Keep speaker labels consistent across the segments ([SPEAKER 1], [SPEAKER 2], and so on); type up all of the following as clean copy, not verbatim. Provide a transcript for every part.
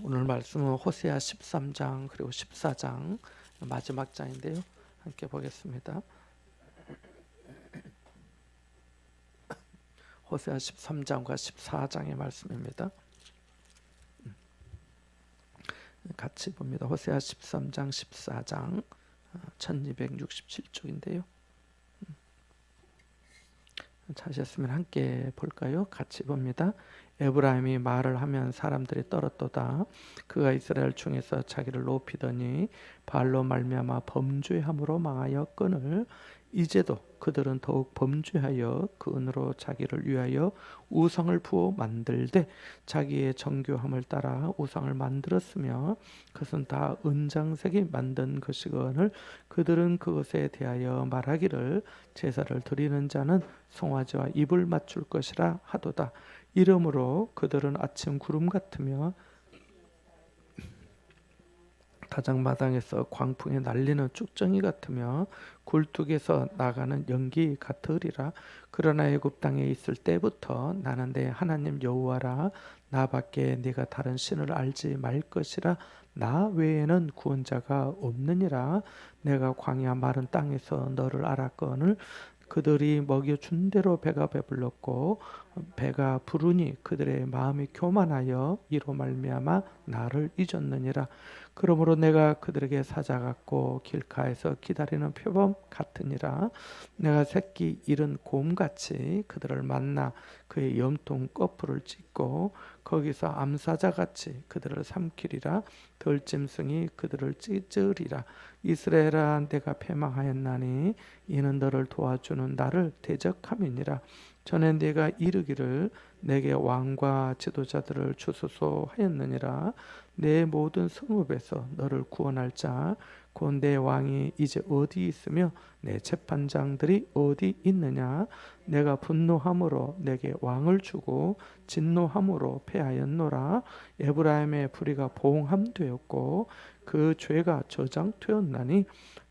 [SPEAKER 1] 오늘 말씀은 호세아 13장 그리고 14장 마지막 장인데요. 함께 보겠습니다. 호세아 13장과 14장의 말씀입니다. 같이 봅니다. 호세아 13장 14장 1267쪽인데요. 찾으셨으면 함께 볼까요? 같이 봅니다. 에브라임이 말을 하면 사람들이 떨었도다. 그가 이스라엘 중에서 자기를 높이더니 발로 말미암아 범죄함으로 망하였거늘 이제도 그들은 더욱 범죄하여 그 은으로 자기를 위하여 우상을 부어 만들되 자기의 정교함을 따라 우상을 만들었으며 그것은 다 은장색이 만든 것이거늘 그들은 그것에 대하여 말하기를 제사를 드리는 자는 송아지와 입을 맞출 것이라 하도다. 이러므로 그들은 아침 구름 같으며 다장마당에서 광풍에 날리는 쭉정이 같으며 굴뚝에서 나가는 연기 같으리라. 그러나 애굽 땅에 있을 때부터 나는 내 하나님 여호와라. 나밖에 네가 다른 신을 알지 말 것이라. 나 외에는 구원자가 없느니라. 내가 광야 마른 땅에서 너를 알았거늘 그들이 먹여준 대로 배가 배불렀고 배가 부르니 그들의 마음이 교만하여 이로 말미암아 나를 잊었느니라. 그러므로 내가 그들에게 사자 같고 길가에서 기다리는 표범 같으니라. 내가 새끼 잃은 곰같이 그들을 만나 그의 염통 거풀을 찢고 거기서 암사자같이 그들을 삼키리라. 들짐승이 그들을 찢으리라. 이스라엘아 내가 패망하였나니 이는 너를 도와주는 나를 대적함이니라. 전에 네가 이르기를 내게 왕과 지도자들을 주소서 하였느니라. 내 모든 성읍에서 너를 구원할 자 곧 내 왕이 이제 어디 있으며 내 재판장들이 어디 있느냐. 내가 분노함으로 내게 왕을 주고 진노함으로 패하였노라. 에브라임의 불의가 봉함되었고 그 죄가 저장되었나니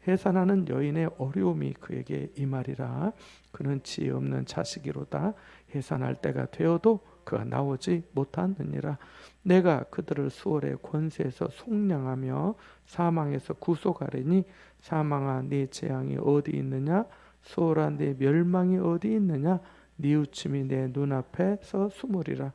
[SPEAKER 1] 해산하는 여인의 어려움이 그에게 임하리라. 그는 지혜 없는 자식이로다. 해산할 때가 되어도 그가 나오지 못하느니라. 내가 그들을 수월의 권세에서 속량하며 사망에서 구속하리니 사망아 네 재앙이 어디 있느냐. 수월아 네 멸망이 어디 있느냐. 뉘우침이 내 눈앞에서 숨으리라.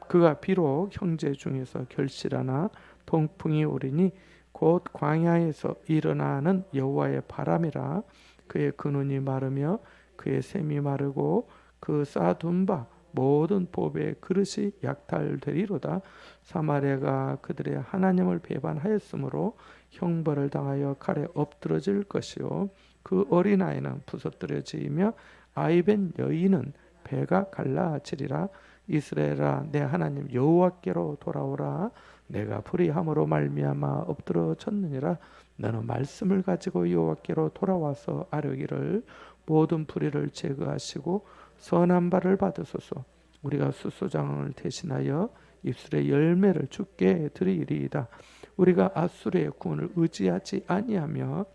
[SPEAKER 1] 그가 비록 형제 중에서 결실하나 동풍이 오리니 곧 광야에서 일어나는 여호와의 바람이라. 그의 근원이 마르며 그의 샘이 마르고 그 쌓아둔 바 모든 보배의 그릇이 약탈되리로다. 사마리아가 그들의 하나님을 배반하였으므로 형벌을 당하여 칼에 엎드러질 것이요 그 어린아이는 부서뜨려지며 아이벤 여인은 배가 갈라지리라. 이스라엘아 내 하나님 여호와께로 돌아오라. 내가 불의함으로 말미암아 엎드러졌느니라. 너는 말씀을 가지고 여호와께로 돌아와서 아뢰기를 모든 불의를 제거하시고 선한 바를 받으소서. 우리가 수소장을 대신하여 입술의 열매를 주께 드리리이다. 우리가 아수르의 구원을 의지하지 아니하며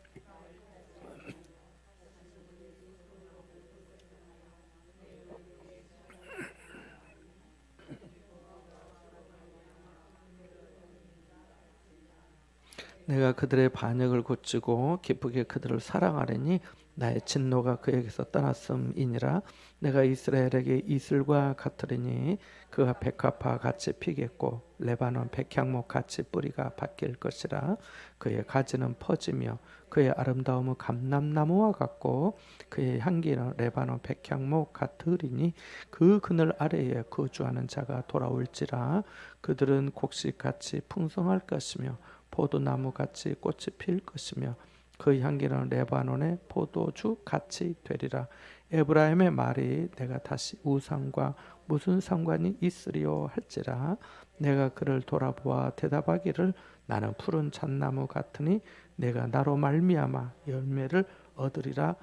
[SPEAKER 1] 내가 그들의 반역을 고치고 기쁘게 그들을 사랑하리니 나의 진노가 그에게서 떠났음이니라. 내가 이스라엘에게 이슬과 같으리니 그가 백합화 같이 피겠고 레바논 백향목 같이 뿌리가 바뀔 것이라. 그의 가지는 퍼지며 그의 아름다움은 감람나무와 같고 그의 향기는 레바논 백향목 같으리니 그 그늘 아래에 거주하는 자가 돌아올지라. 그들은 곡식같이 풍성할 것이며 포도나무 같이 꽃이 필 것이며 그 향기는 레바논의 포도주 같이 되리라. 에브라임의 말이 내가 다시 우상과 무슨 상관이 있으리요 할지라. 내가 그를 돌아보아 대답하기를 나는 푸른 잣나무 같으니 내가 나로 말미암아 열매를 얻으리라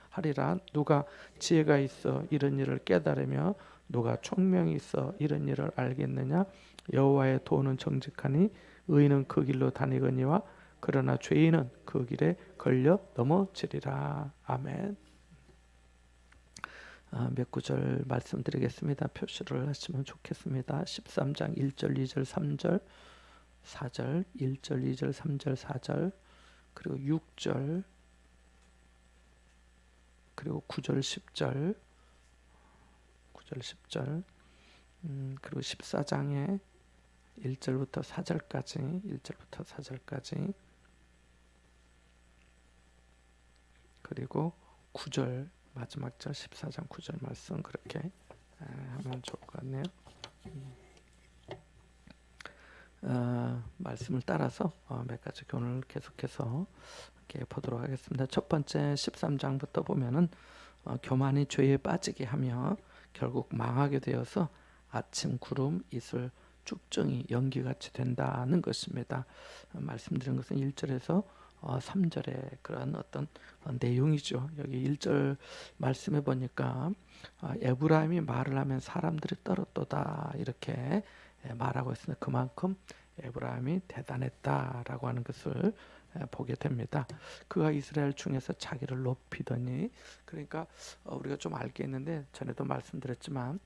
[SPEAKER 1] 하리라. 누가 지혜가 있어 이런 일을 깨달으며 누가 총명이 있어 이런 일을 알겠느냐. 여호와의 도는 정직하니 의인은 그 길로 다니거니와 그러나 죄인은 그 길에 걸려 넘어지리라. 아멘. 몇 구절 말씀드리겠습니다. 표시를 하시면 좋겠습니다. 13장 1절, 2절, 3절, 4절, 1절, 2절, 3절, 4절, 그리고 6절, 그리고 9절, 10절, 9절, 10절, 그리고 14장에 1절부터 4절까지, 1절부터 4절까지, 그리고 9절 마지막 절 14장 9절 말씀 그렇게 하면 좋을 것 같네요. 말씀을 따라서 몇 가지 교훈을 계속해서 이렇게 보도록 하겠습니다. 첫 번째 13장부터 보면은 교만이 죄에 빠지게 하며 결국 망하게 되어서 아침 구름 이슬 쭉정이 연기같이 된다는 것입니다. 말씀드린 것은 1절에서 3절의 그런 어떤 내용이죠. 여기 1절 말씀해 보니까 에브라임이 말을 하면 사람들이 떨었도다 이렇게 말하고 있습니다. 그만큼 에브라임이 대단했다라고 하는 것을 보게 됩니다. 그가 이스라엘 중에서 자기를 높이더니, 그러니까 우리가 좀 알겠는데 전에도 말씀드렸지만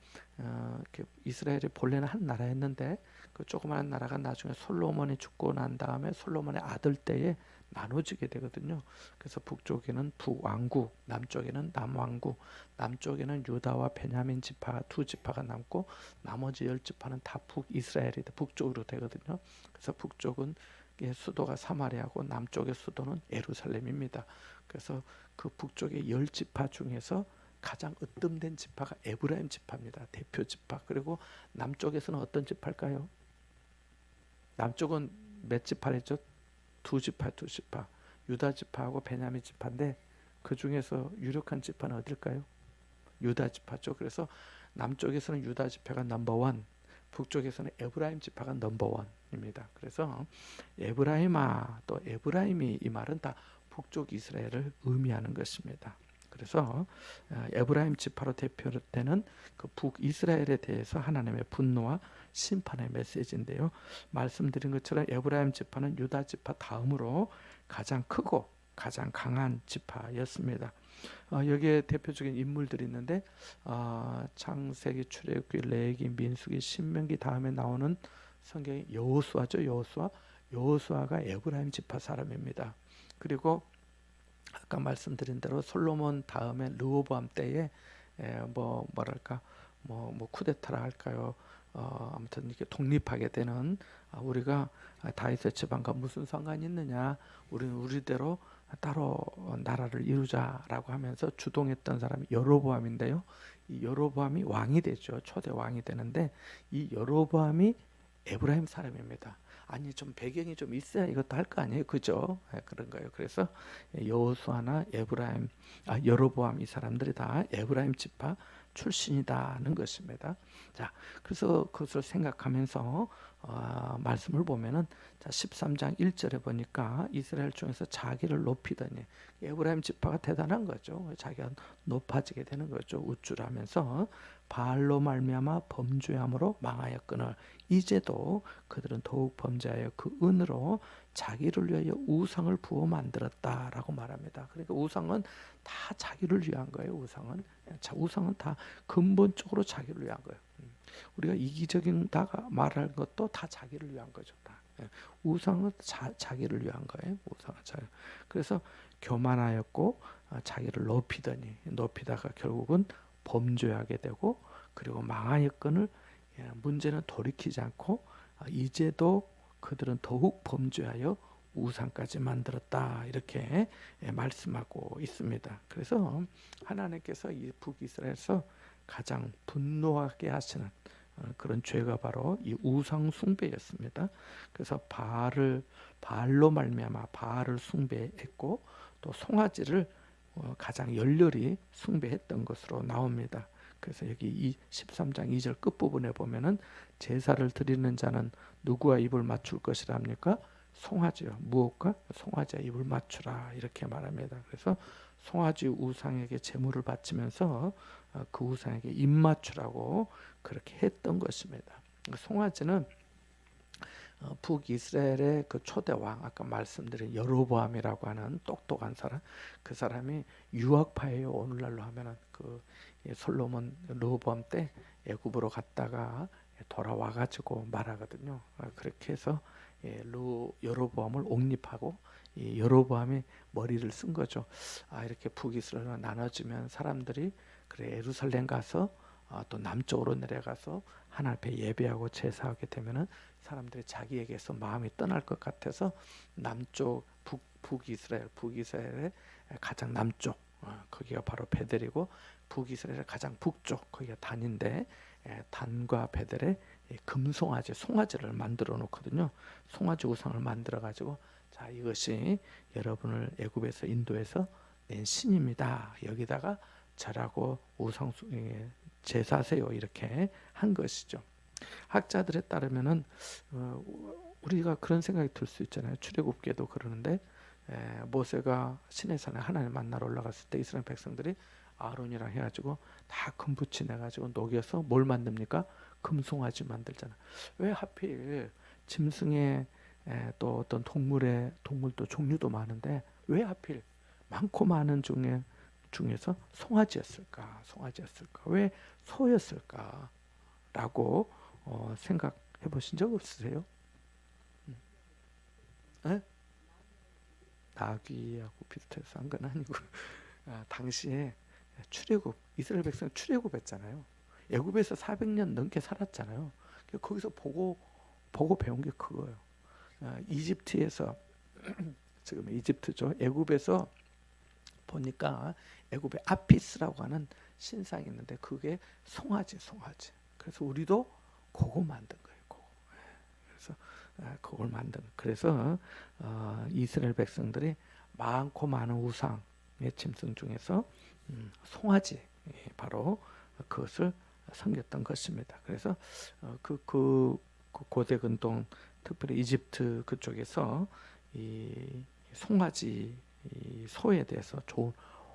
[SPEAKER 1] 이스라엘이 본래는 한 나라였는데 그 조그마한 나라가 나중에 솔로몬이 죽고 난 다음에 솔로몬의 아들 때에 나눠지게 되거든요. 그래서 북쪽에는 북왕국, 남쪽에는 남왕국, 남쪽에는 유다와 베냐민 지파 두 지파가 남고 나머지 10지파는 다 북이스라엘이 북쪽으로 되거든요. 그래서 북쪽은 수도가 사마리아고 남쪽의 수도는 예루살렘입니다. 그래서 그 북쪽의 10지파 중에서 가장 으뜸된 지파가 에브라임 지파입니다. 대표 지파. 그리고 남쪽에서는 어떤 지파일까요? 남쪽은 몇 지파랬죠? 두 지파. 유다 지파하고 베냐민 지파인데 그 중에서 유력한 지파는 어딜까요? 유다 지파죠. 그래서 남쪽에서는 유다 지파가 넘버원, 북쪽에서는 에브라임 지파가 넘버원입니다. 그래서 에브라임아 또 에브라임이 이 말은 다 북쪽 이스라엘을 의미하는 것입니다. 그래서 에브라임 지파로 대표되는 그 북이스라엘에 대해서 하나님의 분노와 심판의 메시지인데요. 말씀드린 것처럼 에브라임 지파는 유다 지파 다음으로 가장 크고 가장 강한 지파였습니다. 여기에 대표적인 인물들이 있는데 창세기, 출애굽기, 레위기, 민수기, 신명기 다음에 나오는 성경의 여호수아죠. 여호수아가 에브라임 지파 사람입니다. 그리고 아까 말씀드린 대로 솔로몬 다음에 르호보암 때에 뭐랄까 쿠데타라 할까요? 아무튼 이렇게 독립하게 되는 우리가 다윗의 집안과 무슨 상관이 있느냐? 우리는 우리대로 따로 나라를 이루자라고 하면서 주동했던 사람이 여로보암인데요. 이 여로보암이 왕이 되죠. 초대 왕이 되는데 이 여로보암이 에브라임 사람입니다. 아니 좀 배경이 좀 있어야 이것도 할 거 아니에요, 그죠? 그런 거예요. 그래서 여호수아나 에브라임, 여로보암 이 사람들이 다 에브라임 지파 출신이다는 것입니다. 자, 그래서 그것을 생각하면서 말씀을 보면은 자 13장 1절에 보니까 이스라엘 중에서 자기를 높이더니 에브라임 지파가 대단한 거죠. 자기가 높아지게 되는 거죠. 우쭐하면서 바알로 말미암아 범죄함으로 망하였거늘 이제도 그들은 더욱 범죄하여 그 은으로 자기를 위하여 우상을 부어 만들었다라고 말합니다. 그러니까 우상은 다 자기를 위한 거예요. 우상은 다 근본적으로 자기를 위한 거예요. 우리가 이기적인 다가 말할 것도 다 자기를 위한 거죠. 다. 우상은 자기를 위한 거예요. 그래서 교만하였고 자기를 높이다가 결국은 범죄하게 되고 그리고 망하였거늘 문제는 돌이키지 않고 이제도 그들은 더욱 범죄하여 우상까지 만들었다 이렇게 말씀하고 있습니다. 그래서 하나님께서 이 북이스라엘에서 가장 분노하게 하시는 그런 죄가 바로 이 우상 숭배였습니다. 그래서 바알로 말미암아 바알을 숭배했고 또 송아지를 가장 열렬히 숭배했던 것으로 나옵니다. 그래서 여기 이 13장 2절 끝부분에 보면은 제사를 드리는 자는 누구와 입을 맞출 것이랍니까? 송아지요. 무엇과? 송아지와 입을 맞추라 이렇게 말합니다. 그래서 송아지 우상에게 제물을 바치면서 그 우상에게 입 맞추라고 그렇게 했던 것입니다. 송아지는 북이스라엘의 그 초대 왕 아까 말씀드린 여로보암이라고 하는 똑똑한 사람 그 사람이 유학파예요. 오늘날로 하면은 그 솔로몬 르호보암 때 애굽으로 갔다가 돌아와 가지고 말하거든요. 그렇게 해서 여로보암을 옹립하고 이 여로보암이 머리를 쓴 거죠. 이렇게 북이스라엘로 나눠지면 사람들이 그래 예루살렘 가서 또 남쪽으로 내려가서 하나님 앞에 예배하고 제사하게 되면은 사람들이 자기에게서 마음이 떠날 것 같아서 남쪽 북이스라엘의 가장 남쪽 거기가 바로 베델이고 북이스라엘의 가장 북쪽 거기가 단인데 단과 베델에 금송아지 송아지를 만들어 놓거든요. 송아지 우상을 만들어 가지고 자 이것이 여러분을 애굽에서 인도해서 낸 신입니다. 여기다가 절하고 우상 제사하세요 이렇게 한 것이죠. 학자들에 따르면은 우리가 그런 생각이 들 수 있잖아요. 출애굽기에도 그러는데 모세가 시내산에 하나님 만나러 올라갔을 때 이스라엘 백성들이 아론이랑 해가지고 다 금붙이 내가지고 녹여서 뭘 만듭니까? 금송아지 만들잖아. 왜 하필 짐승의 또 어떤 동물도 종류도 많은데 왜 하필 많고 많은 중에서 송아지였을까? 왜 소였을까? 라고 생각해 보신 적 없으세요? 에? 나귀하고 비슷해서 한 건 아니고 당시에 이스라엘 백성 출애굽했잖아요. 애굽에서 400년 넘게 살았잖아요. 거기서 보고 배운 게 그거예요. 이집트에서 지금 이집트죠. 애굽에서 보니까 애굽에 아피스라고 하는 신상이 있는데 그게 송아지. 그래서 우리도 그거 만든 거예요. 그래서 그걸 만든. 그래서 이스라엘 백성들이 많고 많은 우상의 짐승 중에서 송아지 바로 그것을 섬겼던 것입니다. 그래서 그 고대 근동 특별히 이집트 그쪽에서 이 송아지 이 소에 대해서 좋은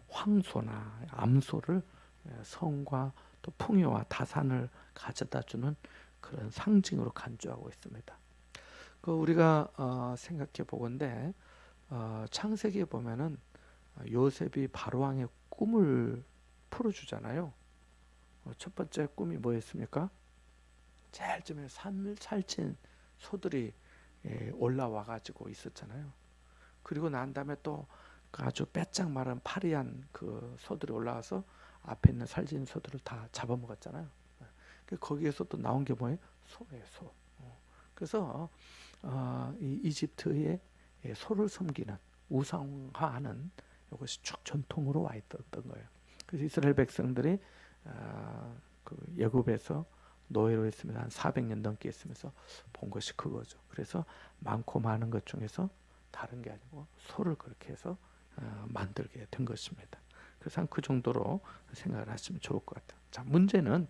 [SPEAKER 1] 황소나 암소를 성과 또 풍요와 다산을 가져다주는 그런 상징으로 간주하고 있습니다. 우리가 생각해 보건대 창세기에 보면은 요셉이 바로왕의 꿈을 풀어주잖아요. 첫 번째 꿈이 뭐였습니까? 제일 처음에 살찐 소들이 올라와 가지고 있었잖아요. 그리고 난 다음에 또 아주 빼짝 마른 파리한 그 소들이 올라와서 앞에 있는 살찐 소들을 다 잡아먹었잖아요. 거기에서 또 나온 게 뭐예요? 소예요, 소. 그래서 이 이집트의 소를 섬기는 우상화하는 이것이 쭉 전통으로 와 있었던 거예요. 그래서 이스라엘 백성들이 그 애굽에서 노예로 있으면서 한 400년 넘게 있으면서 본 것이 그거죠. 그래서 많고 많은 것 중에서 다른 게 아니고 소를 그렇게 해서 만들게 된 것입니다. 그래서 한 그 정도로 생각을 하시면 좋을 것 같아요. 자, 문제는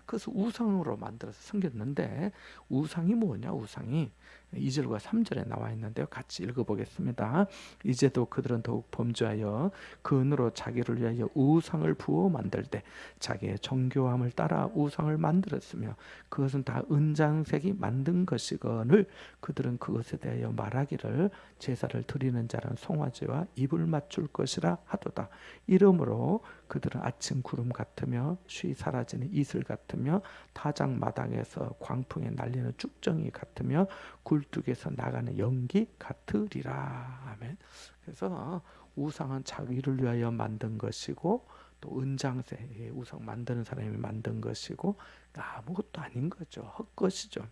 [SPEAKER 1] 그것을 우상으로 만들어서 섬겼는데 우상이 뭐냐? 우상이 2절과 3절에 나와 있는데요. 같이 읽어보겠습니다. 이제도 그들은 더욱 범죄하여 그 은으로 자기를 위하여 우상을 부어 만들되 자기의 정교함을 따라 우상을 만들었으며 그것은 다 은장색이 만든 것이거늘 그들은 그것에 대하여 말하기를 제사를 드리는 자는 송아지와 입을 맞출 것이라 하도다. 이러므로 그들은 아침 구름 같으며 쉬 사라지는 이슬 같으며 타작 마당에서 광풍에 날리는 쭉정이 같으며 굴뚝에서 나가는 연기 같으리라. 아멘. 그래서 우상은 자기를 위하여 만든 것이고 또 은장새 우상 만드는 사람이 만든 것이고 아무것도 아닌 거죠. 헛것이죠.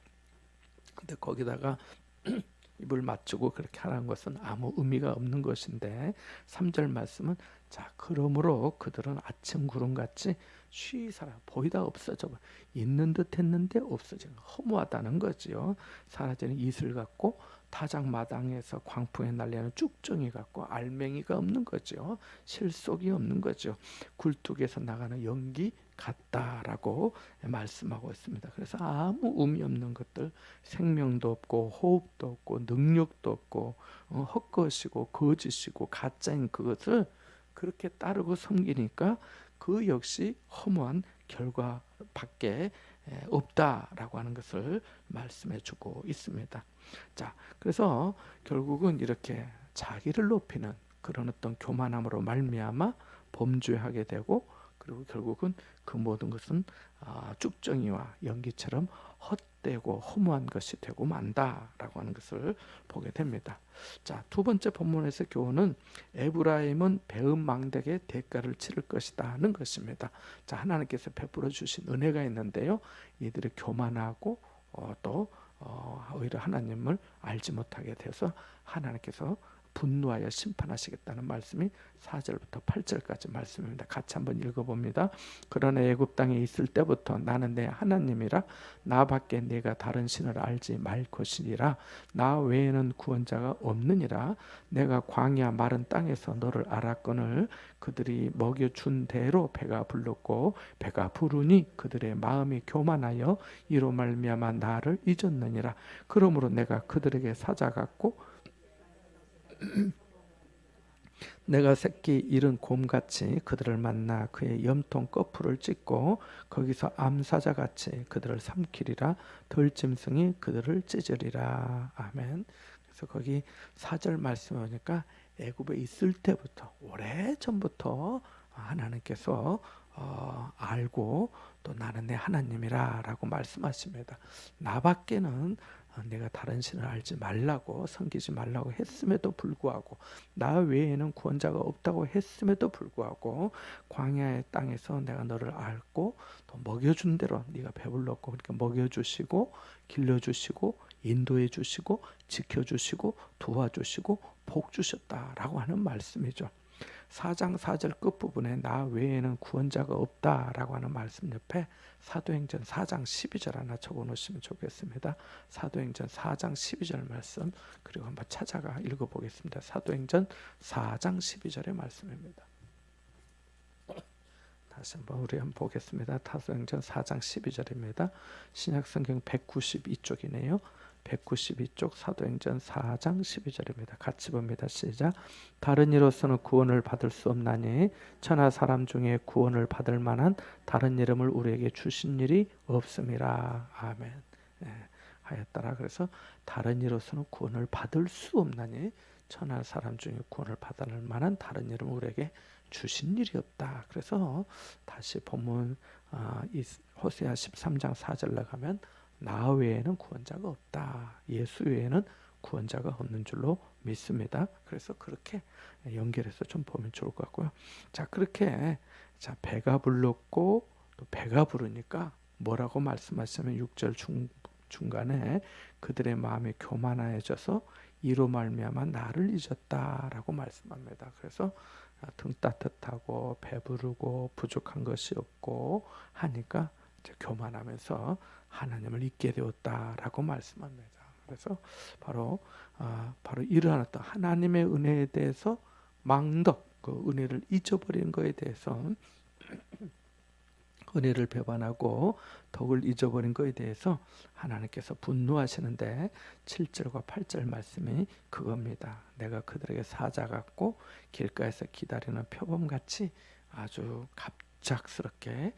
[SPEAKER 1] 근데 거기다가 입을 맞추고 그렇게 하라는 것은 아무 의미가 없는 것인데 3절 말씀은 자 그러므로 그들은 아침 구름같이 쉬사라 보이다 없어져 있는 듯 했는데 없어지는 허무하다는 거지요. 사라지는 이슬 같고 타작마당에서 광풍에 날리는 쭉정이 같고 알맹이가 없는 거죠. 실속이 없는 거죠. 굴뚝에서 나가는 연기 같다라고 말씀하고 있습니다. 그래서 아무 의미 없는 것들 생명도 없고 호흡도 없고 능력도 없고 헛것이고 거짓이고 가짜인 그것을 그렇게 따르고 섬기니까 그 역시 허무한 결과밖에 없다라고 하는 것을 말씀해 주고 있습니다. 자, 그래서 결국은 이렇게 자기를 높이는 그런 어떤 교만함으로 말미암아 범죄하게 되고 그리고 결국은 그 모든 것은 쭉정이와 연기처럼 헛되고 허무한 것이 되고 만다라고 하는 것을 보게 됩니다. 자, 두 번째 본문에서 교훈은 에브라임은 배은망덕의 대가를 치를 것이다는 것입니다. 자, 하나님께서 베풀어 주신 은혜가 있는데요, 이들이 교만하고 또 오히려 하나님을 알지 못하게 돼서 하나님께서 분노하여 심판하시겠다는 말씀이 4절부터 8절까지 말씀입니다. 같이 한번 읽어봅니다. 그러나 애굽 땅에 있을 때부터 나는 내 하나님이라 나밖에 내가 다른 신을 알지 말 것이니라. 나 외에는 구원자가 없느니라. 내가 광야 마른 땅에서 너를 알았거늘 그들이 먹여준 대로 배가 불렀고 배가 부르니 그들의 마음이 교만하여 이로 말미암아 나를 잊었느니라. 그러므로 내가 그들에게 사자 같고 내가 새끼 잃은 곰같이 그들을 만나 그의 염통 거풀을 찢고 거기서 암사자같이 그들을 삼키리라. 들짐승이 그들을 찢으리라. 아멘. 그래서 거기 4절 말씀에 보니까 애굽에 있을 때부터 오래전부터 하나님께서 알고 또 나는 내 하나님이라 라고 말씀하십니다. 나밖에는 내가 다른 신을 알지 말라고 섬기지 말라고 했음에도 불구하고 나 외에는 구원자가 없다고 했음에도 불구하고 광야의 땅에서 내가 너를 알고 또 먹여준 대로 네가 배불렀고 그러니까 먹여주시고 길러주시고 인도해 주시고 지켜주시고 도와주시고 복 주셨다라고 하는 말씀이죠. 4장 4절 끝부분에 나 외에는 구원자가 없다라고 하는 말씀 옆에 사도행전 4장 12절 하나 적어놓으시면 좋겠습니다. 사도행전 4장 12절 말씀 그리고 한번 찾아가 읽어보겠습니다. 사도행전 4장 12절의 말씀입니다. 다시 한번 우리 한번 보겠습니다. 사도행전 4장 12절입니다. 신약성경 192쪽이네요. 192쪽 사도행전 4장 12절입니다. 같이 봅니다. 시작. 다른 이로서는 구원을 받을 수 없나니 천하 사람 중에 구원을 받을 만한 다른 이름을 우리에게 주신 일이 없음이라. 아멘. 하였더라. 그래서 다른 이로서는 구원을 받을 수 없나니 천하 사람 중에 구원을 받을 만한 다른 이름을 우리에게 주신 일이 없다. 그래서 다시 본문 호세아 13장 4절 나가면 나 외에는 구원자가 없다. 예수 외에는 구원자가 없는 줄로 믿습니다. 그래서 그렇게 연결해서 좀 보면 좋을 것 같고요. 자, 그렇게 자 배가 불렀고 또 배가 부르니까 뭐라고 말씀하시면 6절 중간에 그들의 마음이 교만해져서 이로 말미암아 나를 잊었다라고 말씀합니다. 그래서 등 따뜻하고 배부르고 부족한 것이 없고 하니까 이제 교만하면서 하나님을 잊게 되었다라고 말씀합니다. 그래서 바로 이러한 어떤 하나님의 은혜에 대해서 망덕, 그 은혜를 잊어버리는 것에 대해서 은혜를 배반하고 덕을 잊어버린 것에 대해서 하나님께서 분노하시는데 7절과 8절 말씀이 그겁니다. 내가 그들에게 사자 같고 길가에서 기다리는 표범같이 아주 갑작스럽게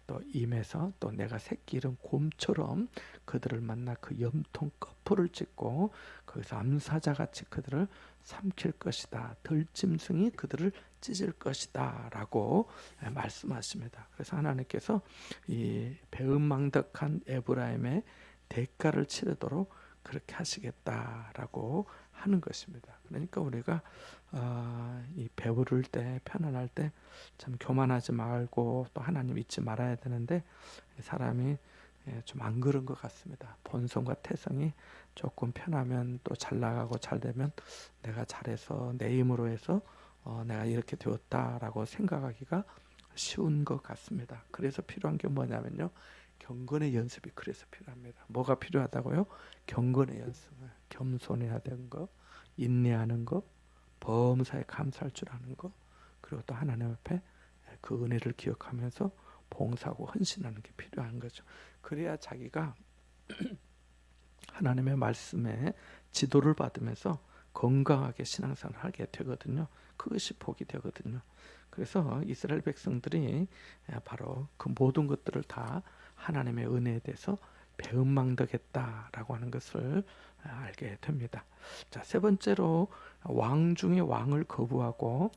[SPEAKER 1] 또 임해서 또 내가 새끼 잃은 곰처럼 그들을 만나 그 염통 거풀을 찢고 거기서 암사자같이 그들을 삼킬 것이다. 들짐승이 그들을 찢을 것이다 라고 말씀하십니다. 그래서 하나님께서 이 배은망덕한 에브라임의 대가를 치르도록 그렇게 하시겠다라고 하는 것입니다. 그러니까 우리가 이 배부를 때 편안할 때 참 교만하지 말고 또 하나님 잊지 말아야 되는데 사람이 좀 안 그런 것 같습니다. 본성과 태성이 조금 편하면 또 잘 나가고 잘 되면 내가 잘해서 내 힘으로 해서 내가 이렇게 되었다라고 생각하기가 쉬운 것 같습니다. 그래서 필요한 게 뭐냐면요. 경건의 연습이 그래서 필요합니다. 뭐가 필요하다고요? 경건의 연습. 겸손해야 되는 거, 인내하는 거, 범사에 감사할 줄 아는 거, 그리고 또 하나님 앞에 그 은혜를 기억하면서 봉사하고 헌신하는 게 필요한 거죠. 그래야 자기가 하나님의 말씀에 지도를 받으면서 건강하게 신앙생활을 하게 되거든요. 그것이 복이 되거든요. 그래서 이스라엘 백성들이 바로 그 모든 것들을 다 하나님의 은혜에 대해서 배은망덕했다라고 하는 것을 알게 됩니다. 자, 세 번째로 왕 중에 왕을 거부하고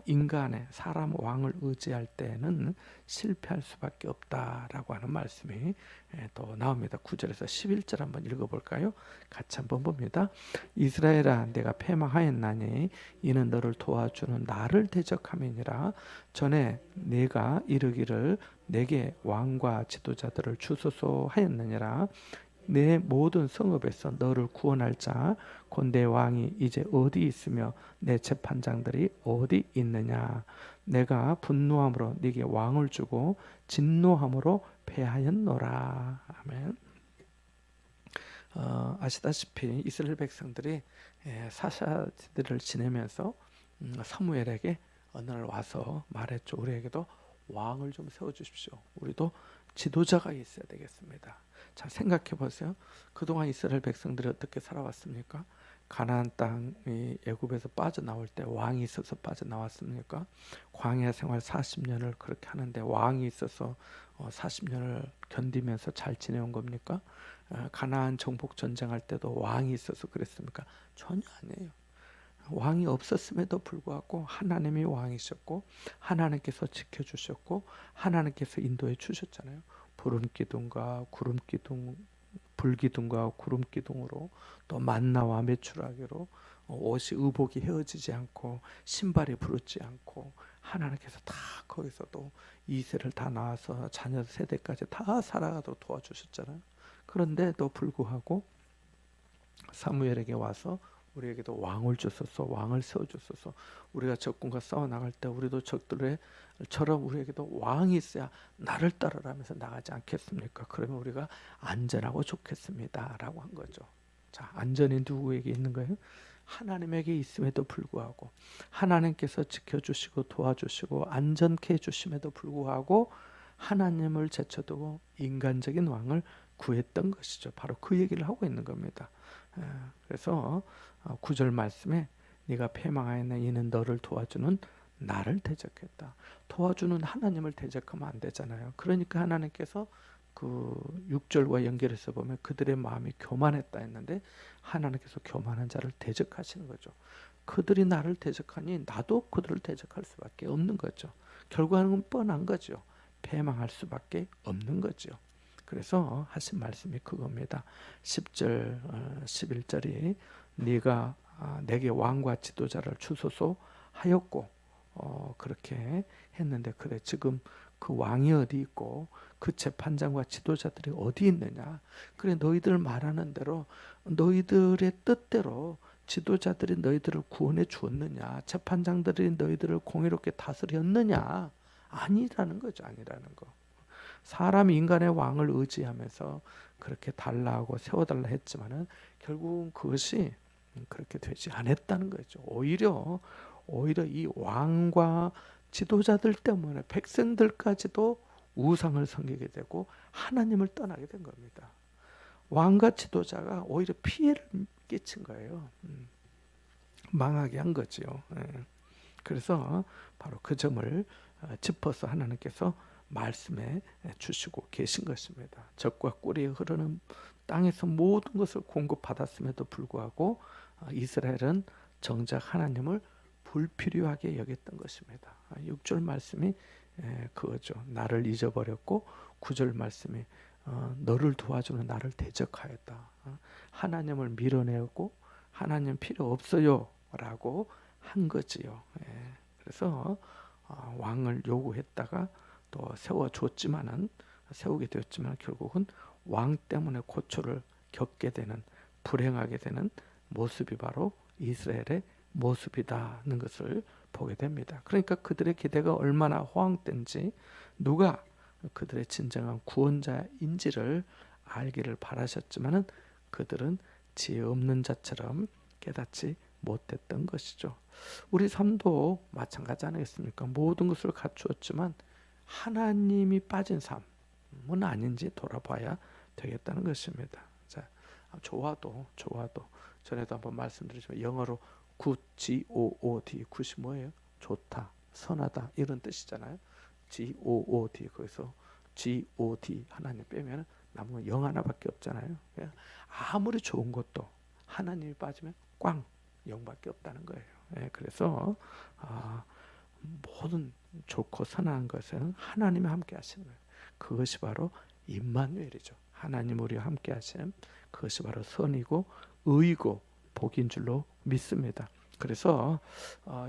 [SPEAKER 1] 인간의 사람 왕을 의지할 때는 실패할 수밖에 없다라고 하는 말씀이 또 나옵니다. 9절에서 11절 한번 읽어볼까요? 같이 한번 봅니다. 이스라엘아, 내가 패망하였나니 이는 너를 도와주는 나를 대적함이니라. 전에 내가 이르기를 내게 왕과 지도자들을 주소서 하였느니라. 내 모든 성읍에서 너를 구원할 자 곧 내 왕이 이제 어디 있으며 내 재판장들이 어디 있느냐. 내가 분노함으로 네게 왕을 주고 진노함으로 패하였노라. 아멘. 아시다시피 이스라엘 백성들이 사사들을 지내면서 사무엘에게 어느 날 와서 말했죠. 우리에게도 왕을 좀 세워주십시오. 우리도 지도자가 있어야 되겠습니다. 자, 생각해 보세요. 그동안 이스라엘 백성들이 어떻게 살아왔습니까? 가나안 땅이 애굽에서 빠져나올 때 왕이 있어서 빠져나왔습니까? 광야 생활 40년을 그렇게 하는데 왕이 있어서 40년을 견디면서 잘 지내온 겁니까? 가나안 정복 전쟁할 때도 왕이 있어서 그랬습니까? 전혀 아니에요. 왕이 없었음에도 불구하고 하나님이 왕이셨고 하나님께서 지켜주셨고 하나님께서 인도해 주셨잖아요. 구름기둥과 구름기둥, 불기둥과 구름기둥으로 또 만나와 메추라기로 옷이 의복이 헤어지지 않고 신발이 부르지 않고 하나님께서 다 거기서도 이세를 다 낳아서 자녀 세대까지 다 살아가도록 도와주셨잖아요. 그런데도 불구하고 사무엘에게 와서 우리에게도 왕을 주소서, 왕을 세워주소서. 우리가 적군과 싸워 나갈 때 우리도 적들처럼 우리에게도 왕이 있어야 나를 따르라면서 나가지 않겠습니까? 그러면 우리가 안전하고 좋겠습니다라고 한 거죠. 자, 안전이 누구에게 있는 거예요? 하나님에게 있음에도 불구하고 하나님께서 지켜주시고 도와주시고 안전케 해주심에도 불구하고 하나님을 제쳐두고 인간적인 왕을 구했던 것이죠. 바로 그 얘기를 하고 있는 겁니다. 그래서 9절 말씀에 네가 패망하였나 이는 너를 도와주는 나를 대적했다. 도와주는 하나님을 대적하면 안 되잖아요. 그러니까 하나님께서 그 6절과 연결해서 보면 그들의 마음이 교만했다 했는데 하나님께서 교만한 자를 대적하시는 거죠. 그들이 나를 대적하니 나도 그들을 대적할 수밖에 없는 거죠. 결과는 뻔한 거죠. 패망할 수밖에 없는 거죠. 그래서 하신 말씀이 그겁니다. 10절, 11절이 네가 내게 왕과 지도자를 주소서 하였고 그렇게 했는데 그래 지금 그 왕이 어디 있고 그 재판장과 지도자들이 어디 있느냐. 그래 너희들 말하는 대로 너희들의 뜻대로 지도자들이 너희들을 구원해 주었느냐. 재판장들이 너희들을 공의롭게 다스렸느냐. 아니라는 거죠. 아니라는 거. 사람이 인간의 왕을 의지하면서 그렇게 달라고 세워달라 했지만은 결국은 그것이 그렇게 되지 않았다는 거죠. 오히려 이 왕과 지도자들 때문에 백성들까지도 우상을 섬기게 되고 하나님을 떠나게 된 겁니다. 왕과 지도자가 오히려 피해를 끼친 거예요. 망하게 한 거지요. 그래서 바로 그 점을 짚어서 하나님께서 말씀해 주시고 계신 것입니다. 적과 꿀이 흐르는 땅에서 모든 것을 공급받았음에도 불구하고 이스라엘은 정작 하나님을 불필요하게 여겼던 것입니다. 6절 말씀이 그거죠. 나를 잊어버렸고 9절 말씀이 너를 도와주는 나를 대적하였다. 하나님을 밀어내고 하나님 필요 없어요 라고 한 거지요. 그래서 왕을 요구했다가 또 세우게 되었지만 결국은 왕 때문에 고초를 겪게 되는 불행하게 되는 모습이 바로 이스라엘의 모습이다는 것을 보게 됩니다. 그러니까 그들의 기대가 얼마나 허황된지 누가 그들의 진정한 구원자인지를 알기를 바라셨지만은 그들은 지혜 없는 자처럼 깨닫지 못했던 것이죠. 우리 삶도 마찬가지 아니겠습니까? 모든 것을 갖추었지만 하나님이 빠진 삶은 아닌지 돌아봐야 되겠다는 것입니다. 자, 좋아도 전에도 한번 말씀드렸지만 영어로 good, G-O-O-D, 굿이 뭐예요? 좋다, 선하다 이런 뜻이잖아요. G-O-O-D 거기서 G-O-D 하나님 빼면 남은 건 영 하나밖에 없잖아요. 아무리 좋은 것도 하나님이 빠지면 꽝, 영밖에 없다는 거예요. 그래서 아, 모든 좋고 선한 것은 하나님이 함께 하시는 거예요. 그것이 바로 임마누엘이죠. 하나님 우리와 함께 하심. 그것이 바로 선이고 의이고 복인 줄로 믿습니다. 그래서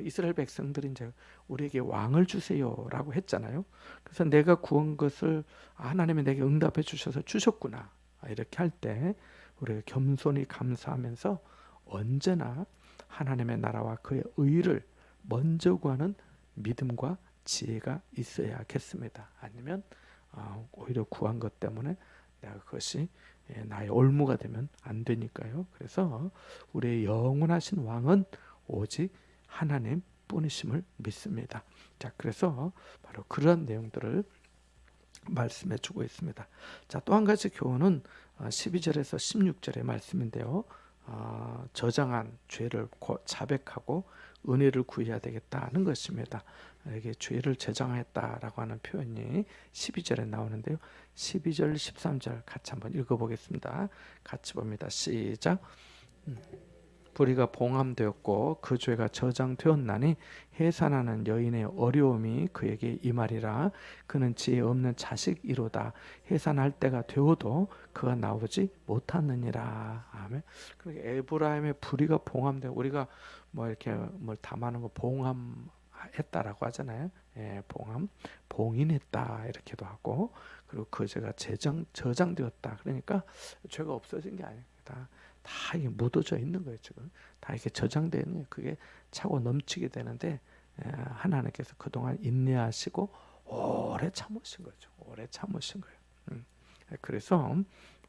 [SPEAKER 1] 이스라엘 백성들이 이제 우리에게 왕을 주세요라고 했잖아요. 그래서 내가 구한 것을 하나님이 내게 응답해 주셔서 주셨구나. 이렇게 할 때 우리가 겸손히 감사하면서 언제나 하나님의 나라와 그의 의를 먼저 구하는 믿음과 지혜가 있어야겠습니다. 아니면 오히려 구한 것 때문에 내가 그것이 나의 올무가 되면 안 되니까요. 그래서 우리의 영원하신 왕은 오직 하나님 뿐이심을 믿습니다. 자, 그래서 바로 그런 내용들을 말씀해 주고 있습니다. 자, 또 한 가지 교훈은 12절에서 16절의 말씀인데요. 저장한 죄를 자백하고 은혜를 구해야 되겠다는 것입니다. 이게 죄를 저장했다라고 하는 표현이 12절에 나오는데요. 12절, 13절 같이 한번 읽어보겠습니다. 같이 봅니다. 시작. 불의가 봉함되었고 그 죄가 저장되었나니 해산하는 여인의 어려움이 그에게 임하리라. 그는 지혜 없는 자식이로다. 해산할 때가 되어도 그가 나오지 못하느니라. 아멘. 그러니까 에브라임의 불의가 봉함되고 우리가 뭐 이렇게 뭘 담아놓은 거 봉함했다라고 하잖아요. 봉함, 봉인했다 이렇게도 하고 그리고 그 죄가 저장되었다. 그러니까 죄가 없어진 게 아닙니다. 다 이게 묻어져 있는 거예요. 지금 다 이렇게 저장되어 있는 거예요. 그게 차고 넘치게 되는데 하나님께서 그동안 인내하시고 오래 참으신 거죠. 오래 참으신 거예요. 그래서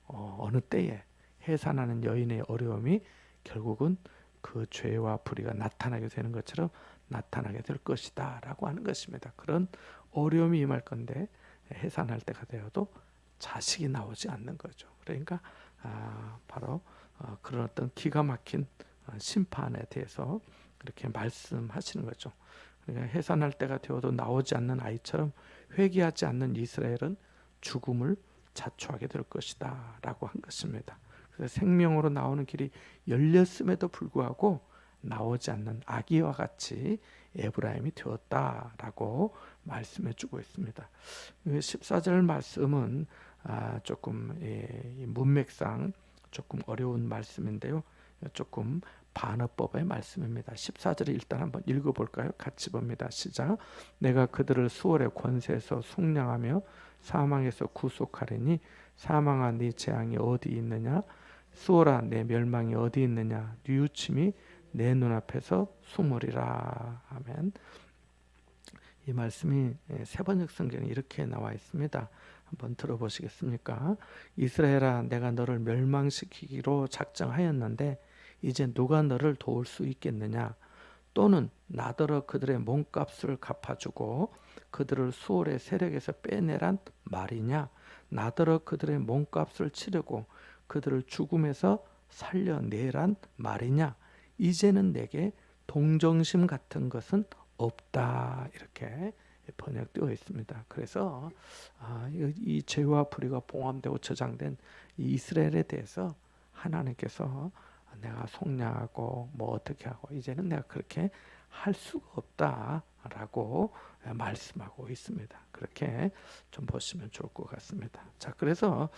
[SPEAKER 1] 어느 때에 해산하는 여인의 어려움이 결국은 그 죄와 불의가 나타나게 되는 것처럼 나타나게 될 것이다 라고 하는 것입니다. 그런 어려움이 임할 건데 해산할 때가 되어도 자식이 나오지 않는 거죠. 그러니까 바로 그런 어떤 기가 막힌 심판에 대해서 그렇게 말씀하시는 거죠. 그러니까 해산할 때가 되어도 나오지 않는 아이처럼 회개하지 않는 이스라엘은 죽음을 자초하게 될 것이다 라고 한 것입니다. 그래서 생명으로 나오는 길이 열렸음에도 불구하고 나오지 않는 아기와 같이 에브라임이 되었다라고 말씀해 주고 있습니다. 14절 말씀은 조금 문맥상 조금 어려운 말씀인데요. 조금 반어법의 말씀입니다. 14절을 일단 한번 읽어볼까요? 같이 봅니다. 시작. 내가 그들을 수월의 권세에서 속량하며 사망에서 구속하리니 사망아 네 재앙이 어디 있느냐? 수월아 내 멸망이 어디 있느냐? 뉘우침이 내 눈앞에서 숨으리라. 아멘. 이 말씀이 세번역 성경에 이렇게 나와 있습니다. 한번 들어보시겠습니까? 이스라엘아 내가 너를 멸망시키기로 작정하였는데 이제 누가 너를 도울 수 있겠느냐? 또는 나더러 그들의 몸값을 갚아주고 그들을 수월의 세력에서 빼내란 말이냐? 나더러 그들의 몸값을 치르고 그들을 죽음에서 살려내란 말이냐? 이제는 내게 동정심 같은 것은 없다 이렇게 번역되어 있습니다. 그래서 이 죄와 불의가 봉함되고 저장된 이 이스라엘에 대해서 하나님께서 내가 속량하고 뭐 어떻게 하고 이제는 내가 그렇게 할 수가 없다라고 말씀하고 있습니다. 그렇게 좀 보시면 좋을 것 같습니다. 자, 그래서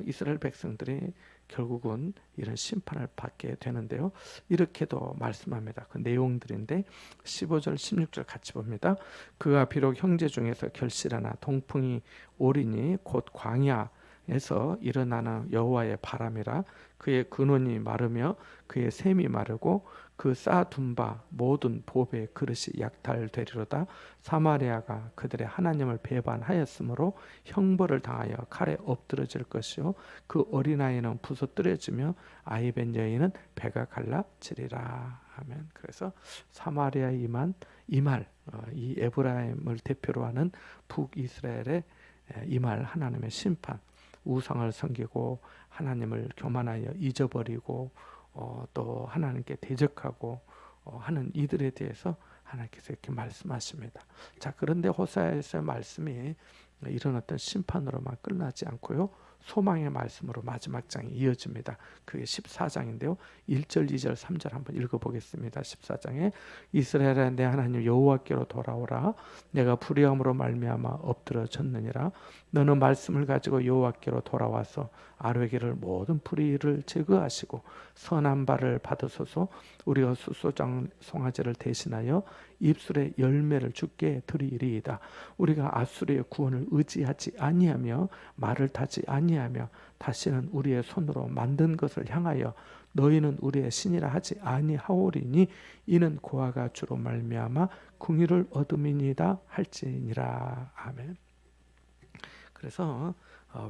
[SPEAKER 1] 이스라엘 백성들이 결국은 이런 심판을 받게 되는데요. 이렇게도 말씀합니다. 그 내용들인데 15절 16절 같이 봅니다. 그가 비록 형제 중에서 결실하나 동풍이 오리니 곧 광야에서 일어나는 여호와의 바람이라 그의 근원이 마르며 그의 샘이 마르고 그 쌓아둔 바 모든 보배의 그릇이 약탈되리로다. 사마리아가 그들의 하나님을 배반하였으므로 형벌을 당하여 칼에 엎드러질 것이요 그 어린아이는 부서뜨려지며 아이벤 여인은 배가 갈라지리라. 아멘. 그래서 사마리아에 임한 이 에브라임을 대표로 하는 북이스라엘의 임할 하나님의 심판, 우상을 섬기고 하나님을 교만하여 잊어버리고 또 하나님께 대적하고 하는 이들에 대해서 하나님께서 이렇게 말씀하십니다. 자, 그런데 호세아에서의 말씀이 이런 어떤 심판으로만 끝나지 않고요. 소망의 말씀으로 마지막 장이 이어집니다. 그게 14장인데요. 1절, 2절, 3절 한번 읽어보겠습니다. 14장에 이스라엘아 내 하나님 여호와께로 돌아오라. 내가 불의함으로 말미암아 엎드러졌느니라. 너는 말씀을 가지고 여호와께로 돌아와서 아뢰기를 모든 불의를 제거하시고 선한 바를 받으소서. 우리가 수소장 송아지를 대신하여 입술의 열매를 주께 드리리이다. 우리가 아수르의 구원을 의지하지 아니하며 말을 타지 아니하며 다시는 우리의 손으로 만든 것을 향하여 너희는 우리의 신이라 하지 아니하오리니 이는 고아가 주로 말미암아 궁유를 얻음이니이다 할지니라. 아멘. 그래서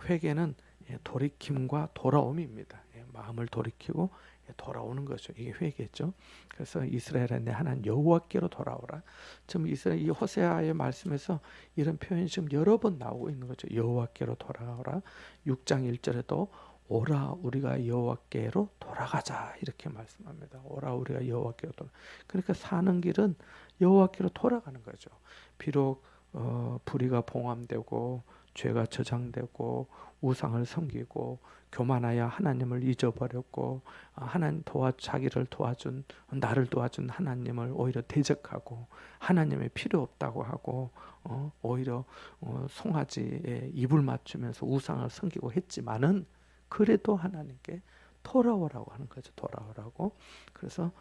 [SPEAKER 1] 회개는 돌이킴과 돌아옴입니다. 마음을 돌이키고 돌아오는 거죠. 이게 회개죠. 그래서 이스라엘아 내 하나님 여호와께로 돌아오라. 지금 이스라엘 이 호세아의 말씀에서 이런 표현이 지금 여러 번 나오고 있는 거죠. 여호와께로 돌아오라. 6장 1절에도 오라 우리가 여호와께로 돌아가자 이렇게 말씀합니다. 오라 우리가 여호와께로 돌아. 그러니까 사는 길은 여호와께로 돌아가는 거죠. 비록 불의가 봉함되고 죄가 저장되고 우상을 섬기고 교만하여 하나님을 잊어버렸고 하나님 자기를 도와준 나를 도와준 하나님을 오히려 대적하고 하나님의 필요 없다고 하고 오히려 송아지에 입을 맞추면서 우상을 섬기고 했지만은 그래도 하나님께 돌아오라고 하는 거죠. 돌아오라고. 그래서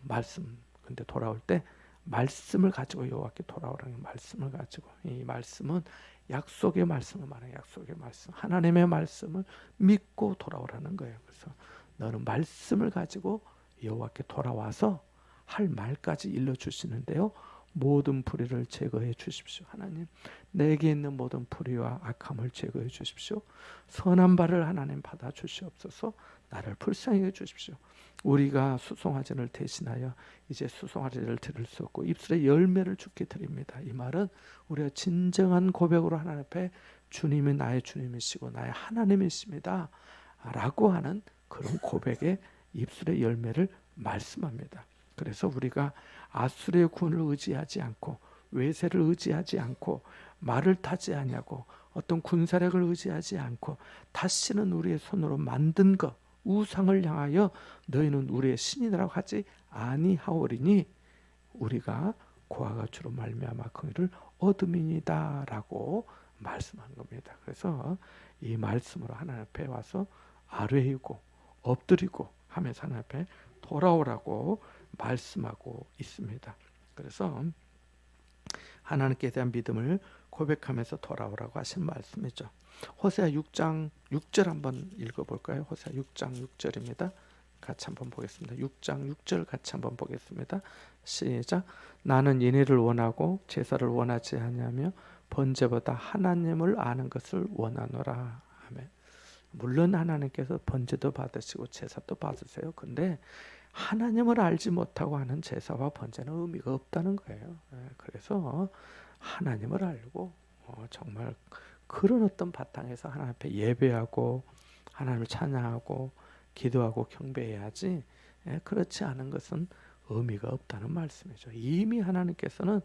[SPEAKER 1] 말씀 근데 돌아올 때 말씀을 가지고 여호와께 돌아오라는 말씀을 가지고 이 말씀은 약속의 말씀을 말해요. 약속의 말씀. 하나님의 말씀을 믿고 돌아오라는 거예요. 그래서 너는 말씀을 가지고 여호와께 돌아와서 할 말까지 일러주시는데요. 모든 불의를 제거해 주십시오. 하나님 내게 있는 모든 불의와 악함을 제거해 주십시오. 선한 바를 하나님 받아 주시옵소서. 나를 불쌍히 해 주십시오. 우리가 수송아지를 대신하여 이제 수송아지를 드릴 수 없고 입술의 열매를 주께 드립니다. 이 말은 우리가 진정한 고백으로 하나님 앞에 주님이 나의 주님이시고 나의 하나님이십니다 라고 하는 그런 고백의 입술의 열매를 말씀합니다. 그래서 우리가 아수르의 군을 의지하지 않고 외세를 의지하지 않고 말을 타지 아니하고 어떤 군사력을 의지하지 않고 다시는 우리의 손으로 만든 것 우상을 향하여 너희는 우리의 신이라고 하지 아니하오리니 우리가 고아가 주로 말미암아 긍휼을 얻음이니다라고 말씀한 겁니다. 그래서 이 말씀으로 하나님 앞에 와서 아뢰이고 엎드리고 하면서 하나님 앞에 돌아오라고 말씀하고 있습니다. 그래서 하나님께 대한 믿음을 고백하면서 돌아오라고 하신 말씀이죠. 호세아 6장 6절 한번 읽어볼까요? 호세아 6장 6절입니다. 같이 한번 보겠습니다. 6장 6절 같이 한번 보겠습니다. 시작. 나는 인애를 원하고 제사를 원하지 아니하며 번제보다 하나님을 아는 것을 원하노라. 아멘. 물론 하나님께서 번제도 받으시고 제사도 받으세요. 근데 하나님을 알지 못하고 하는 제사와 번제는 의미가 없다는 거예요. 그래서 하나님을 알고 정말 그런 어떤 바탕에서 하나님 앞에 예배하고 하나님을 찬양하고 기도하고 경배해야지 그렇지 않은 것은 의미가 없다는 말씀이죠. 이미 하나님께서는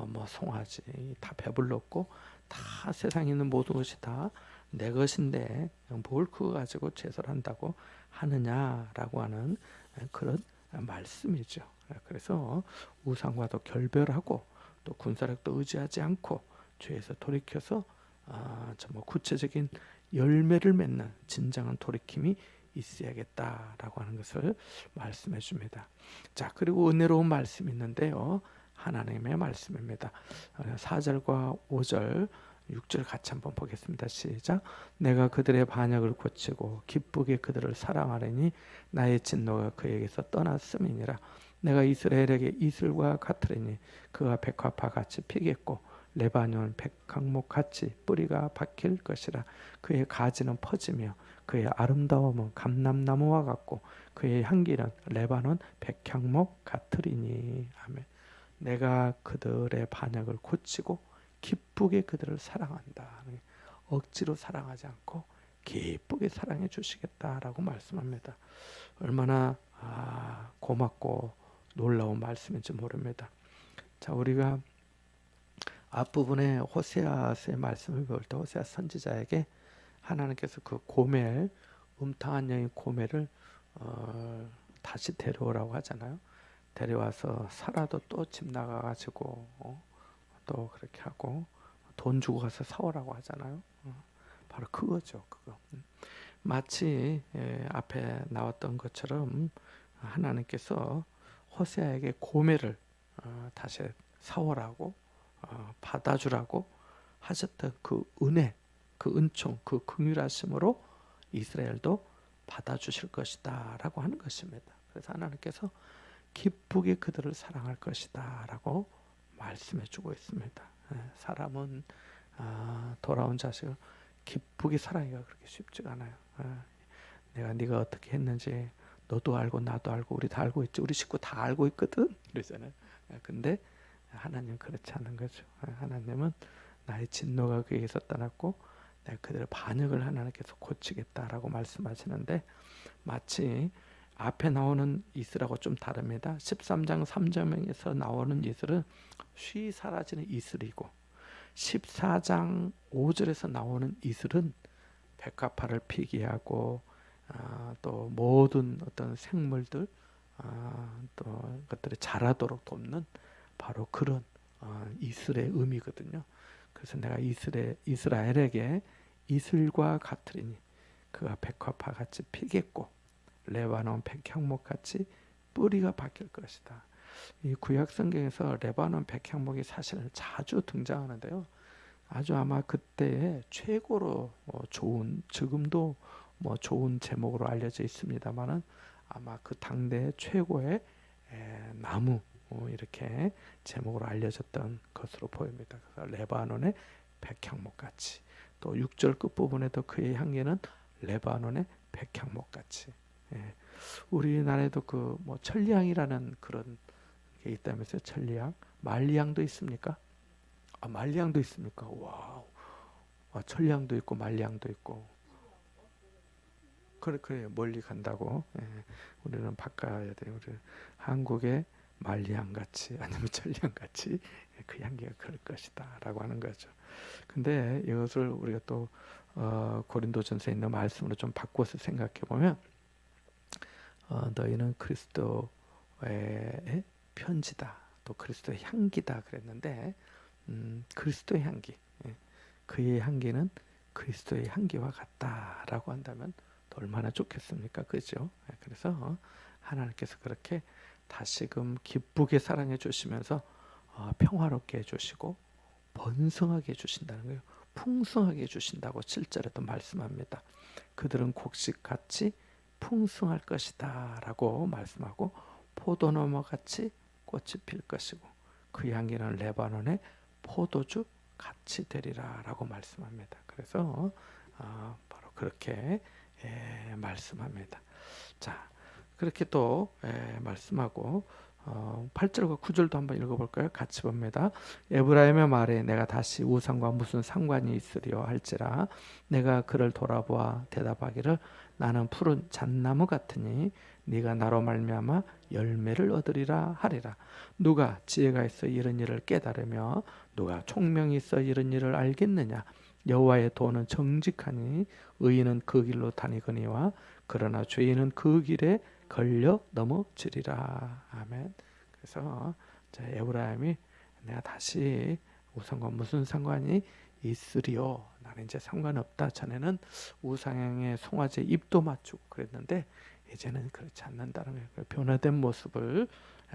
[SPEAKER 1] 뭐 송아지 다 배불렀고 다 세상에 있는 모든 것이 다 내 것인데 뭘 그거 가지고 제사를 한다고 하느냐라고 하는 그런 말씀이죠. 그래서 우상과도 결별하고 또 군사력도 의지하지 않고 죄에서 돌이켜서 정말 구체적인 열매를 맺는 진정한 돌이킴이 있어야겠다라고 하는 것을 말씀해 줍니다. 자, 그리고 은혜로운 말씀이 있는데요. 하나님의 말씀입니다. 4절과 5절 6절 같이 한번 보겠습니다. 시작. 내가 그들의 반역을 고치고 기쁘게 그들을 사랑하리니 나의 진노가 그에게서 떠났음이니라. 내가 이스라엘에게 이슬과 같으리니 그가 백화파 같이 피겠고 레바논 백항목 같이 뿌리가 박힐 것이라. 그의 가지는 퍼지며 그의 아름다움은 감람나무와 같고 그의 향기는 레바논 백향목 같으리니. 아멘. 내가 그들의 반역을 고치고 기쁘게 그들을 사랑한다. 억지로 사랑하지 않고 기쁘게 사랑해 주시겠다라고 말씀합니다. 얼마나 고맙고 놀라운 말씀인지 모릅니다. 자, 우리가 앞부분에 호세아서의 말씀을 배울 때 호세아 선지자에게 하나님께서 그 고멜, 음탕한 여인 고멜을 다시 데려오라고 하잖아요. 데려와서 살아도 또 집 나가가지고 또 그렇게 하고 돈 주고 가서 사오라고 하잖아요. 바로 그거죠. 그거. 마치 앞에 나왔던 것처럼 하나님께서 호세아에게 고멜을 다시 사오라고 받아주라고 하셨던 그 은혜, 그 은총, 그 긍휼하심으로 이스라엘도 받아주실 것이다 라고 하는 것입니다. 그래서 하나님께서 기쁘게 그들을 사랑할 것이다 라고 말씀해 주고 있습니다. 사람은 돌아온 자식을 기쁘게 사랑하기가 그렇게 쉽지가 않아요. 내가 네가 어떻게 했는지 너도 알고 나도 알고 우리 다 알고 있지. 우리 식구 다 알고 있거든. 그러잖아요. 근데 하나님 그렇지 않은 거죠. 하나님은 나의 진노가 그에게서 떠났고 내가 그들의 반역을 하나님께서 고치겠다라고 말씀하시는데 마치 앞에 나오는 이슬하고 좀 다릅니다. 13장 3절에서 나오는 이슬은 쉬 사라지는 이슬이고 14장 5절에서 나오는 이슬은 백합화를 피게 하고 또 모든 어떤 생물들 또 것들이 자라도록 돕는 바로 그런 이슬의 의미거든요. 그래서 내가 이스라엘에게 이슬과 같으리니 그가 백합화 같이 피겠고 레바논 백향목 같이 뿌리가 박힐 것이다. 이 구약 성경에서 레바논 백향목이 사실은 자주 등장하는데요. 아주 아마 그때의 최고로 좋은, 지금도 좋은 제목으로 알려져 있습니다만은 아마 그 당대 최고의 나무 이렇게 제목으로 알려졌던 것으로 보입니다. 그래서 레바논의 백향목 같이, 또 6절 끝부분에도 그의 향기는 레바논의 백향목 같이. 우리나라에도 그 천리향이라는 그런 게 있다면서요. 천리향, 만리향도 있습니까? 만리향도 있습니까? 와우. 천리향도 있고 만리향도 있고. 그래 멀리 간다고. 우리는 바꿔야 돼요. 우리 한국의 만리향 같이 아니면 천리향 같이 그 향기가 그럴 것이다라고 하는 거죠. 근데 이것을 우리가 또 고린도전서에 있는 말씀으로 좀 바꿔서 생각해 보면 너희는 그리스도의 편지다. 또 그리스도의 향기다 그랬는데 그리스도의 향기, 그의 향기는 그리스도의 향기와 같다라고 한다면 얼마나 좋겠습니까? 그죠? 그래서 하나님께서 그렇게 다시금 기쁘게 사랑해 주시면서 평화롭게 해주시고 번성하게 해주신다는 거예요. 풍성하게 해주신다고 7절에도 말씀합니다. 그들은 곡식같이 풍성할 것이다 라고 말씀하고 포도나무 같이 꽃이 필 것이고 그 향기는 레바논의 포도주 같이 되리라 라고 말씀합니다. 그래서 바로 그렇게 말씀합니다. 자, 그렇게 또 말씀하고 8절과 9절도 한번 읽어볼까요? 같이 봅니다. 에브라임의 말에 내가 다시 우상과 무슨 상관이 있으리요 할지라 내가 그를 돌아보아 대답하기를 나는 푸른 잣나무 같으니 네가 나로 말미암아 열매를 얻으리라 하리라. 누가 지혜가 있어 이런 일을 깨달으며 누가 총명이 있어 이런 일을 알겠느냐. 여호와의 도는 정직하니 의인은 그 길로 다니거니와 그러나 죄인은 그 길에 걸려 넘어지리라. 아멘. 그래서 에브라임이 내가 다시 우상과 무슨 상관이 있으리요. 나는 이제 상관없다. 전에는 우상향에 송아지 입도 맞추고 그랬는데 이제는 그렇지 않는다는 거예요. 변화된 모습을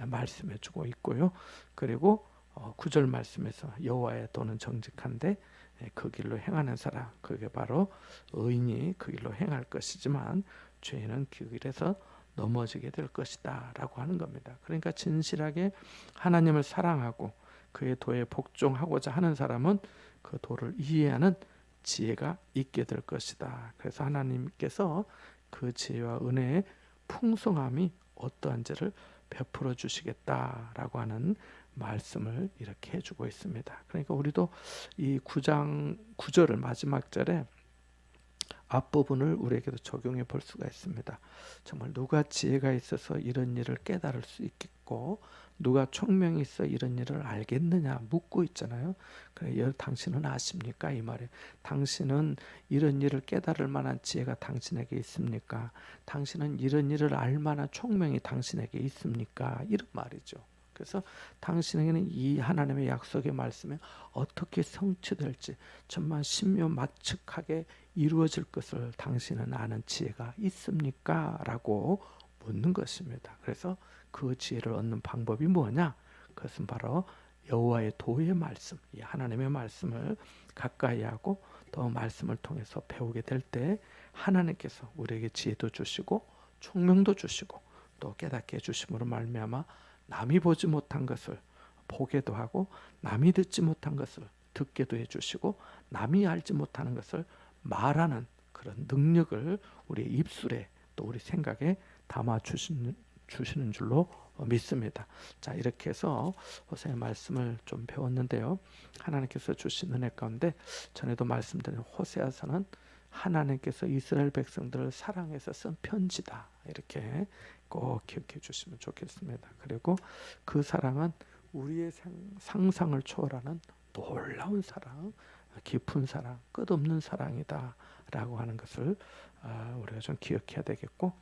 [SPEAKER 1] 말씀해주고 있고요. 그리고 9절 말씀에서 여호와의 도는 정직한데 그 길로 행하는 사람, 그게 바로 의인이 그 길로 행할 것이지만 죄인은 그 길에서 넘어지게 될 것이다 라고 하는 겁니다. 그러니까 진실하게 하나님을 사랑하고 그의 도에 복종하고자 하는 사람은 그 도를 이해하는 지혜가 있게 될 것이다. 그래서 하나님께서 그 지혜와 은혜의 풍성함이 어떠한지를 베풀어 주시겠다라고 하는 말씀을 이렇게 해주고 있습니다. 그러니까 우리도 이 9장 9절을 마지막 절에 앞부분을 우리에게도 적용해 볼 수가 있습니다. 정말 누가 지혜가 있어서 이런 일을 깨달을 수 있겠고 누가 총명이 있어 이런 일을 알겠느냐 묻고 있잖아요. 그래, 당신은 아십니까? 이 말에 당신은 이런 일을 깨달을 만한 지혜가 당신에게 있습니까? 당신은 이런 일을 알 만한 총명이 당신에게 있습니까? 이런 말이죠. 그래서 당신에게는 이 하나님의 약속의 말씀이 어떻게 성취될지 정말 신묘막측하게 이루어질 것을 당신은 아는 지혜가 있습니까? 라고 묻는 것입니다. 그래서 그 지혜를 얻는 방법이 뭐냐? 그것은 바로 여호와의 도의 말씀, 이 하나님의 말씀을 가까이 하고 또 말씀을 통해서 배우게 될 때 하나님께서 우리에게 지혜도 주시고 총명도 주시고 또 깨닫게 해주심으로 말미암아 남이 보지 못한 것을 보게도 하고 남이 듣지 못한 것을 듣게도 해주시고 남이 알지 못하는 것을 말하는 그런 능력을 우리의 입술에 또 우리 생각에 담아 주시는 줄로 믿습니다. 자, 이렇게 해서 호세의 말씀을 좀 배웠는데요. 하나님께서 주신 은혜 가운데 전에도 말씀드린 호세아서는 하나님께서 이스라엘 백성들을 사랑해서 쓴 편지다. 이렇게 꼭 기억해 주시면 좋겠습니다. 그리고 그 사랑은 우리의 상상을 초월하는 놀라운 사랑, 깊은 사랑, 끝없는 사랑이다 라고 하는 것을 우리가 좀 기억해야 되겠고,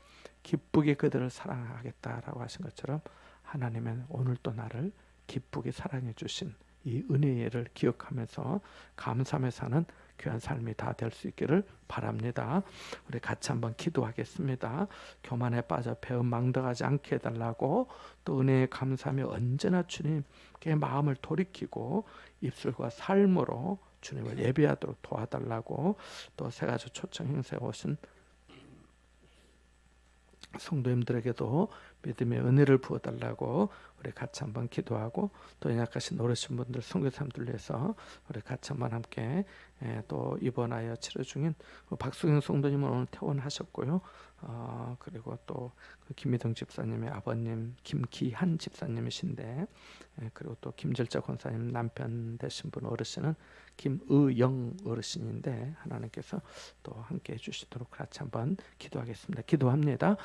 [SPEAKER 1] 기쁘게 그들을 사랑하겠다라고 하신 것처럼 하나님은 오늘 또 나를 기쁘게 사랑해 주신 이 은혜를 기억하면서 감사하며 사는 귀한 삶이 다 될 수 있기를 바랍니다. 우리 같이 한번 기도하겠습니다. 교만에 빠져 배움 망덕하지 않게 해달라고, 또 은혜에 감사하며 언제나 주님께 마음을 돌이키고 입술과 삶으로 주님을 예배하도록 도와달라고, 또 세 가지 초청 행사에 오신 성도님들에게도 믿음의 은혜를 부어달라고 우리 같이 한번 기도하고, 또 연약하신 어르신 분들 선교사님들 위해서 우리 같이 한번 함께 또 입원하여 치료 중인 박수경 성도님은 오늘 퇴원하셨고요. 그리고 또 김미동 집사님의 아버님 김기한 집사님이신데, 그리고 또 김절자 권사님 남편 되신 분 어르신은 김의영 어르신인데 하나님께서 또 함께 해주시도록 같이 한번 기도하겠습니다. 기도합니다.